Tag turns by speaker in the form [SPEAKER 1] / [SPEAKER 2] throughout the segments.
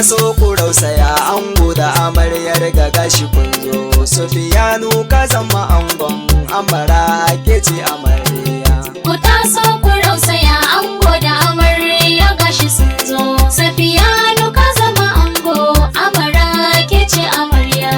[SPEAKER 1] taso ku rausaya ango da amaryar ga gashi kun zo. Sufiyanu ka zama angon amara ke ce amarya.
[SPEAKER 2] Ku taso ku rausaya ango da amarya gashi sun zo. Safiyanu ka zama ango amara ke ce amarya.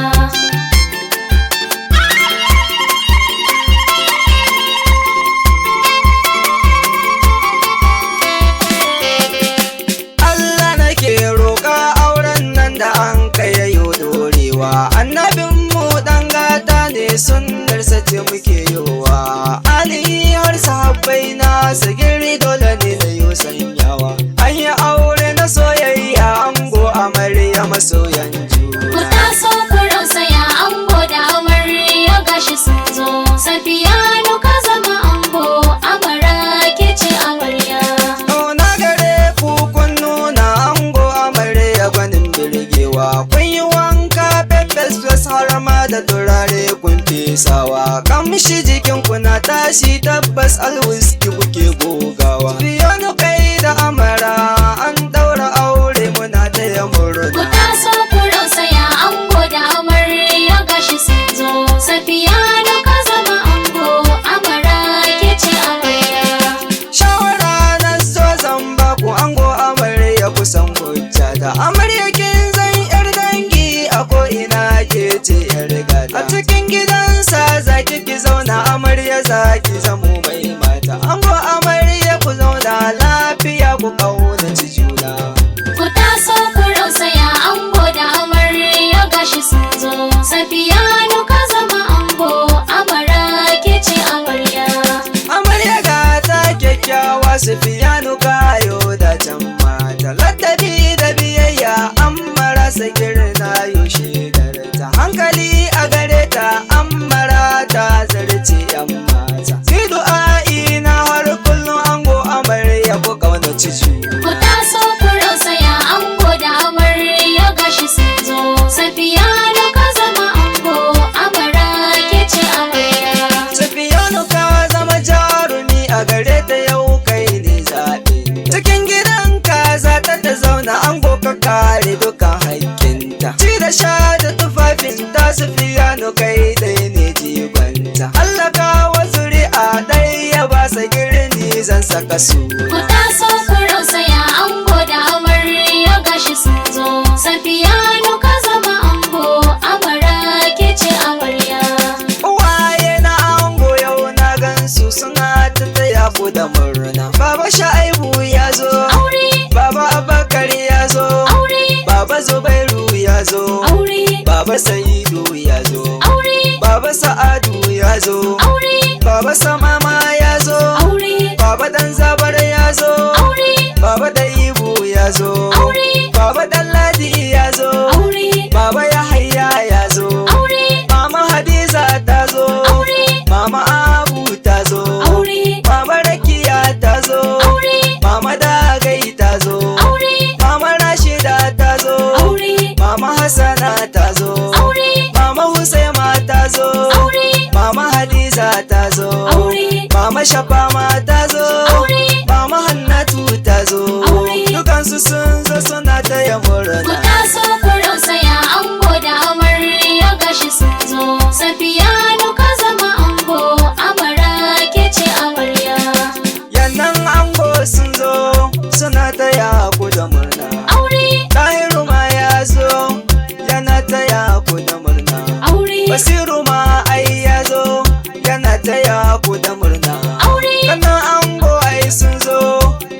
[SPEAKER 1] Allah nake roƙa auren nan da an kai yayo dorewa. Annabinmu ɗan gata ne sunnarsa ce muke yowa. Ali har sahabbai na sagiri dole ne na yo sanyawa. An yi aure na soyayya ango amarya masoyan
[SPEAKER 2] Ku
[SPEAKER 1] juna.
[SPEAKER 2] taso ku rausaya ango da amarya gashi sun zo. Safiyanu ka zama ango amara ke ce amarya.
[SPEAKER 1] Na gare ku kun nuna ango amarya gwanin birgewa. Kun yi wanka pepes fes har ma da turare kun fesawa. Kamshi jikin ku na tashi tabbas alwiski kuke gogawa. Biyanu kai da amara an daura aure muna taya
[SPEAKER 2] Ku
[SPEAKER 1] murna.
[SPEAKER 2] taso ku rausaya ango da amarya gashi sun zo. Safiyanu ka zama ango amara ke ce amarya.
[SPEAKER 1] Shawara na so zan ba ku ango amarya kusan hujja da amarya kin zan yar dangi a ko ina ke ce yar gata. A cikin gidansa zaki ki zauna amarya zaki zamo mai mata. Ango amarya ku zauna lafiya ku kaunaci juna.
[SPEAKER 2] Ku taso ku rausaya ango da amarya gashi sun zo. Safiyanu ka zama ango amara ke ce amarya.
[SPEAKER 1] Amarya gata kyakkyawa Sufiyanu kayo da can mata. Ladabi da biyayya amara sagir na yoshe ta. Hankali a gare ta amara ta zarce yan mata. Sai du'a'i na har kullum ango amarya ku kaunaci juna.
[SPEAKER 2] Ku taso ku rausaya ango da amarya gashi sun zo. Safiyanu ka zama ango amara ke ce amarya.
[SPEAKER 1] Sufiyanu ka zama jarumi a gare ta yau kai ne zaɓe. Cikin gidanka za ta zauna ango ka kare dukan haƙƙinta. Ci da sha da tufafinta Sufiyanu kai ɗaya ne jibanta. Allah kawo zuri'a ɗaya ba sa girni zan saka
[SPEAKER 2] Ku
[SPEAKER 1] suna.
[SPEAKER 2] taso ku rausaya ango da amarya gashi sun zo. Safiyanu ka zama ango amara ke ce amarya.
[SPEAKER 1] Uwaye na ango yau na gansu suna ta taya ku da murna. Baba Sha'ibu ya zo,
[SPEAKER 2] Aure,
[SPEAKER 1] Baba Abakar ya zo,
[SPEAKER 2] aure,
[SPEAKER 1] Baba Zubairu ya zo,
[SPEAKER 2] aure,
[SPEAKER 1] Baba Sa'idu ya zo,
[SPEAKER 2] aure,
[SPEAKER 1] Baba Sa'adu ya zo,
[SPEAKER 2] aure,
[SPEAKER 1] Baba Samama ya zo,
[SPEAKER 2] aure,
[SPEAKER 1] Baba Dan Zabar ya zo,
[SPEAKER 2] aure,
[SPEAKER 1] Baba Daibu ya zo,
[SPEAKER 2] aure,
[SPEAKER 1] Baba Ɗanladi ya zo,
[SPEAKER 2] aure,
[SPEAKER 1] Baba Yahaya ya zo,
[SPEAKER 2] aure,
[SPEAKER 1] Mama Hadiza ta zo,
[SPEAKER 2] aure,
[SPEAKER 1] Mama Abu ta zo,
[SPEAKER 2] aure,
[SPEAKER 1] Mama Rakiya ta zo,
[SPEAKER 2] aure,
[SPEAKER 1] Mama Dagai ta zo,
[SPEAKER 2] aure,
[SPEAKER 1] Mama Rashida ta zo,
[SPEAKER 2] aure,
[SPEAKER 1] Mama Hassana ta zo,
[SPEAKER 2] aure,
[SPEAKER 1] Mama Husaima ta zo,
[SPEAKER 2] aure,
[SPEAKER 1] Mama Hadiza ta zo,
[SPEAKER 2] aure,
[SPEAKER 1] Mama Shafama ta zo,
[SPEAKER 2] aure.
[SPEAKER 1] Mama Hannatu ta zo,
[SPEAKER 2] Aure.
[SPEAKER 1] dukansu sun zo suna taya
[SPEAKER 2] Ku
[SPEAKER 1] murna.
[SPEAKER 2] taso ku rausaya ango da amarya gashi sun zo. Safiyanu ka zama ango amara ke ce amarya.
[SPEAKER 1] Yannan ango sun zo suna taya ku da murna.
[SPEAKER 2] Aure,
[SPEAKER 1] Tahiru ma ya zo yana taya ku da murna.
[SPEAKER 2] aure,
[SPEAKER 1] Basiru ma ai ya zo yana taya ku da murna.
[SPEAKER 2] aure,
[SPEAKER 1] Kanan ango ai sun zo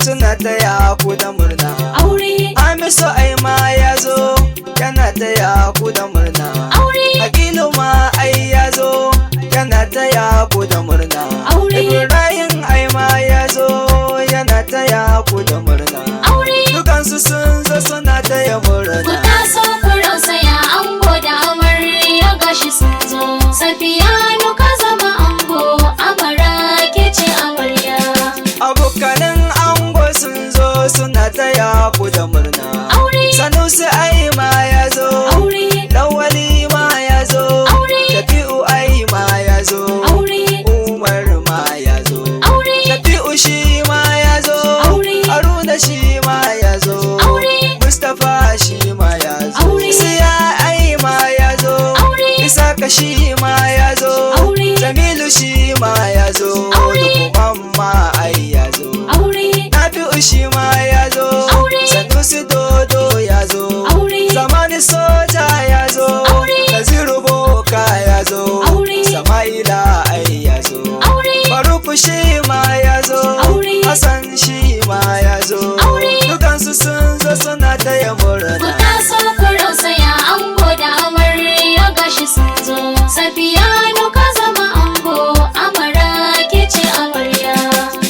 [SPEAKER 1] suna taya ku da murna.
[SPEAKER 2] aure,
[SPEAKER 1] Hamisu ai ma ya zo yana taya ku da murna.
[SPEAKER 2] aure,
[SPEAKER 1] Hakilu ma ai ya zo yana taya ku da murna.
[SPEAKER 2] Aure.
[SPEAKER 1] Ibrahim ai ma ya zo yana taya ku da murna.
[SPEAKER 2] aure.
[SPEAKER 1] Dukansu sun zo suna taya
[SPEAKER 2] Ku
[SPEAKER 1] murna.
[SPEAKER 2] taso ku rausaya ango da amarya gashi sun zo. Safiyanu ka zama ango amara ke ce amarya.
[SPEAKER 1] Abokanan ango sun zo suna taya ku da murna.
[SPEAKER 2] Aure,
[SPEAKER 1] Sanusi ai ma ya zo.
[SPEAKER 2] aure,
[SPEAKER 1] Lawali ma ya zo.
[SPEAKER 2] aure,
[SPEAKER 1] Shafi'u ai ma ya zo.
[SPEAKER 2] aure,
[SPEAKER 1] Umar ma ya zo.
[SPEAKER 2] aure,
[SPEAKER 1] Shafi'u shi ma ya zo.
[SPEAKER 2] Aure.
[SPEAKER 1] Haruna shi ma ya zo.
[SPEAKER 2] Aure.
[SPEAKER 1] Mustapha shi ma ma ya zo,
[SPEAKER 2] Aure.
[SPEAKER 1] Hassan shi ma ya zo,
[SPEAKER 2] Aure.
[SPEAKER 1] dukansu sun zo suna taya
[SPEAKER 2] Ku
[SPEAKER 1] murna.
[SPEAKER 2] taso ku rausaya ango da amarya gashi sun zo. Safiyanu ka zama ango, amara ke ce amarya.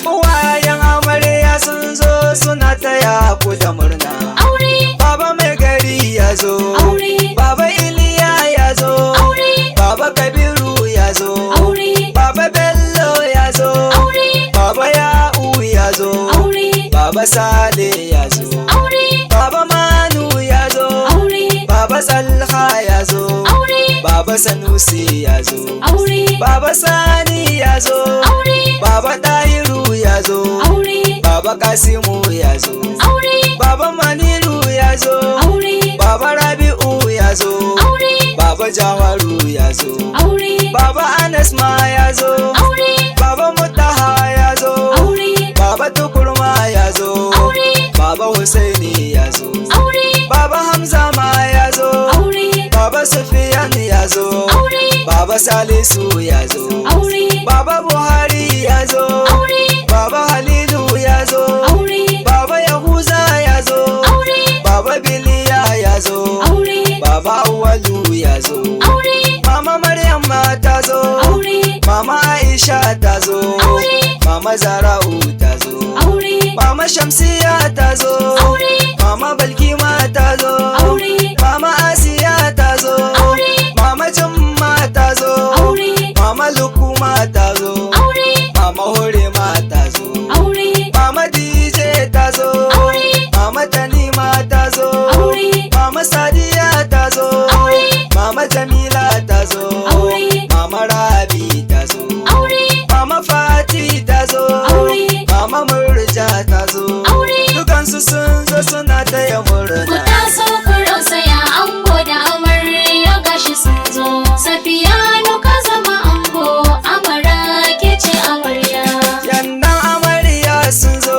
[SPEAKER 1] Uwayen amarya sun zo suna taya ku da murna.
[SPEAKER 2] Aure,
[SPEAKER 1] Baba mai gari ya zo,
[SPEAKER 2] aure,
[SPEAKER 1] Baba Iliya ya zo,
[SPEAKER 2] aure,
[SPEAKER 1] Baba Kabiru ya zo,
[SPEAKER 2] aure,
[SPEAKER 1] Baba Bello ya zo,
[SPEAKER 2] aure,
[SPEAKER 1] Baba Ya'u ya zo,
[SPEAKER 2] aure,
[SPEAKER 1] Baba Sale ya zo,
[SPEAKER 2] aure,
[SPEAKER 1] Baba Manu ya zo,
[SPEAKER 2] aure,
[SPEAKER 1] Baba Salha ya zo,
[SPEAKER 2] aure,
[SPEAKER 1] Baba Sanusi ya zo,
[SPEAKER 2] aure,
[SPEAKER 1] Baba Sani ya zo,
[SPEAKER 2] aure,
[SPEAKER 1] Baba Tahiru ya zo,
[SPEAKER 2] aure,
[SPEAKER 1] Baba Kasimu ya zo,
[SPEAKER 2] aure,
[SPEAKER 1] Baba Maniru ya zo,
[SPEAKER 2] aure,
[SPEAKER 1] Baba Rabi'u ya zo,
[SPEAKER 2] aure,
[SPEAKER 1] Baba Jawaru ya zo,
[SPEAKER 2] aure,
[SPEAKER 1] Baba Anas ma ya zo,
[SPEAKER 2] aure,
[SPEAKER 1] Baba Mutaha ya zo,
[SPEAKER 2] aure,
[SPEAKER 1] Baba Tukurma ya zo,
[SPEAKER 2] aure,
[SPEAKER 1] Baba Husaini ya zo,
[SPEAKER 2] aure,
[SPEAKER 1] Baba Hamza ma ya zo,
[SPEAKER 2] aure,
[SPEAKER 1] Baba Sufiyan ya zo,
[SPEAKER 2] aure,
[SPEAKER 1] Baba Salisu ya zo,
[SPEAKER 2] aure,
[SPEAKER 1] Baba Buhari ya zo,
[SPEAKER 2] aure,
[SPEAKER 1] Baba Halilu ya zo,
[SPEAKER 2] aure,
[SPEAKER 1] Baba Yahuza ya zo,
[SPEAKER 2] aure,
[SPEAKER 1] Baba Biliya ya zo,
[SPEAKER 2] aure,
[SPEAKER 1] Baba Awalu ya zo,
[SPEAKER 2] aure,
[SPEAKER 1] Mama Maryam ma ta zo,
[SPEAKER 2] aure,
[SPEAKER 1] Mama Aisha ta zo,
[SPEAKER 2] aure,
[SPEAKER 1] Mama Zara'u ta zo,
[SPEAKER 2] aure,
[SPEAKER 1] Mama Shamsiya ta zo,
[SPEAKER 2] aure,
[SPEAKER 1] Mama Balki ma ta zo,
[SPEAKER 2] aure,
[SPEAKER 1] Mama Asiya ta zo,
[SPEAKER 2] aure,
[SPEAKER 1] Mama Jumma ta zo,
[SPEAKER 2] aure,
[SPEAKER 1] Mama Lukuma ta zo,
[SPEAKER 2] aure,
[SPEAKER 1] Mama Hore ma ta zo,
[SPEAKER 2] aure,
[SPEAKER 1] Mama DJ ta zo,
[SPEAKER 2] aure,
[SPEAKER 1] Mama Tanima ta zo,
[SPEAKER 2] aure,
[SPEAKER 1] Mama Sadiya ta zo,
[SPEAKER 2] aure,
[SPEAKER 1] Mama Jamila ta zo,
[SPEAKER 2] aure,
[SPEAKER 1] Mama Rabi ta zo,
[SPEAKER 2] aure,
[SPEAKER 1] Mama Fati ta zo,
[SPEAKER 2] aure,
[SPEAKER 1] Mama Murja ta zo,
[SPEAKER 2] aure.
[SPEAKER 1] dukansu sun zo suna taya
[SPEAKER 2] Ku
[SPEAKER 1] murna.
[SPEAKER 2] taso ku rausaya ango da amarya gashi sun zo. Safiyanu ka zama ango, amara ke ce amarya.
[SPEAKER 1] Yannan amarya sun zo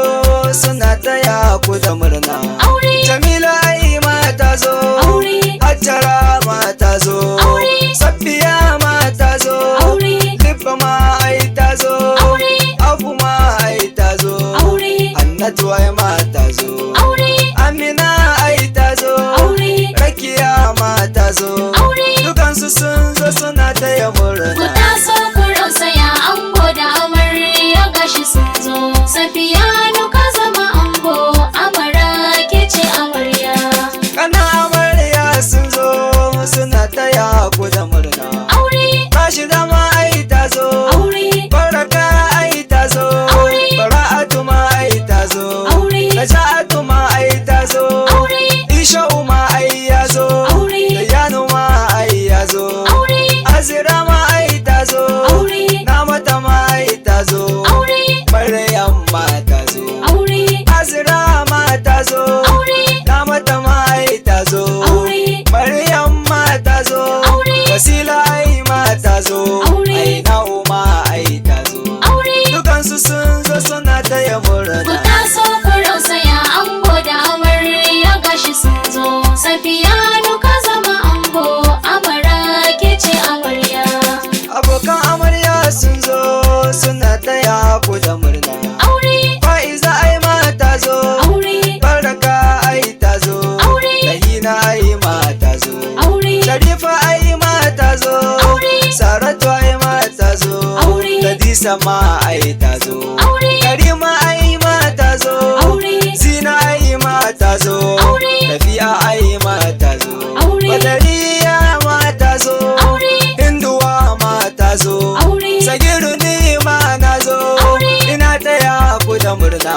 [SPEAKER 1] suna taya ku da murna.
[SPEAKER 2] Aure,
[SPEAKER 1] Jamila ai ma ta zo,
[SPEAKER 2] aure,
[SPEAKER 1] Hajjara ma ta zo,
[SPEAKER 2] aure,
[SPEAKER 1] Safiya ma ta zo,
[SPEAKER 2] aure,
[SPEAKER 1] Libba ma ai ta zo,
[SPEAKER 2] aure,
[SPEAKER 1] Abu ma ai ta zo,
[SPEAKER 2] aure,
[SPEAKER 1] Annatu ai ma ta zo,
[SPEAKER 2] aure,
[SPEAKER 1] Amina ai ta zo,
[SPEAKER 2] aure,
[SPEAKER 1] Rakiya ma ta zo,
[SPEAKER 2] aure.
[SPEAKER 1] dukansu sun zo suna taya
[SPEAKER 2] Ku
[SPEAKER 1] murna.
[SPEAKER 2] taso ku rausaya ango da amarya gashi sun zo. Safiyanu ka zama ango, amara ke ce amarya.
[SPEAKER 1] Kana amarya sun zo suna taya ku da murna.
[SPEAKER 2] Aure,
[SPEAKER 1] Tashi zama ai ta zo,
[SPEAKER 2] aure,
[SPEAKER 1] Baraka ai ta zo,
[SPEAKER 2] Aure.
[SPEAKER 1] Bara'atu ma ai ta zo,
[SPEAKER 2] aure,
[SPEAKER 1] Naja'atu ma ai ta zo,
[SPEAKER 2] aure,
[SPEAKER 1] Isha'u ma ai ya zo,
[SPEAKER 2] aure,
[SPEAKER 1] Dayanu ma ai ya zo,
[SPEAKER 2] aure,
[SPEAKER 1] Azira ma ai ta zo,
[SPEAKER 2] aure,
[SPEAKER 1] Namata ma ai ta zo,
[SPEAKER 2] aure,
[SPEAKER 1] Maryam ma ta zo,
[SPEAKER 2] aure,
[SPEAKER 1] Azira ma ta zo,
[SPEAKER 2] aure,
[SPEAKER 1] Namata ma ai ta zo,
[SPEAKER 2] aure,
[SPEAKER 1] Maryam ma ta zo,
[SPEAKER 2] Aure.
[SPEAKER 1] Wasila ai ma ta zo,
[SPEAKER 2] Aure.
[SPEAKER 1] ai na'u ma ai ta zo,
[SPEAKER 2] aure.
[SPEAKER 1] dukansu sun zo suna taya
[SPEAKER 2] Ku
[SPEAKER 1] murna.
[SPEAKER 2] taso ku rausaya ango da amarya gashi sun zo. Safiyanu ka zama ango, amara ke ce amarya.
[SPEAKER 1] Abokan amarya sun zo suna taya ku da murna.
[SPEAKER 2] Aure,
[SPEAKER 1] Fa'iza ai ma ta zo,
[SPEAKER 2] aure,
[SPEAKER 1] Baraka ai ta zo,
[SPEAKER 2] Aure.
[SPEAKER 1] Rahina ai ma ta zo,
[SPEAKER 2] aure,
[SPEAKER 1] Sharifa ai ma ta zo,
[SPEAKER 2] Aure.
[SPEAKER 1] Saratu ai ma ta zo,
[SPEAKER 2] Aure.
[SPEAKER 1] Ladisa ma ai ta zo,
[SPEAKER 2] aure,
[SPEAKER 1] Karima ai ma ta zo,
[SPEAKER 2] aure,
[SPEAKER 1] Zina ai ma ta zo,
[SPEAKER 2] Aure.
[SPEAKER 1] Tafiya ai ma ta zo,
[SPEAKER 2] Aure.
[SPEAKER 1] Badariya ma ta zo,
[SPEAKER 2] aure,
[SPEAKER 1] Hinduwa ma ta zo,
[SPEAKER 2] aure,
[SPEAKER 1] Sagiru ni ma na zo,
[SPEAKER 2] Aure.
[SPEAKER 1] ina taya ku da murna.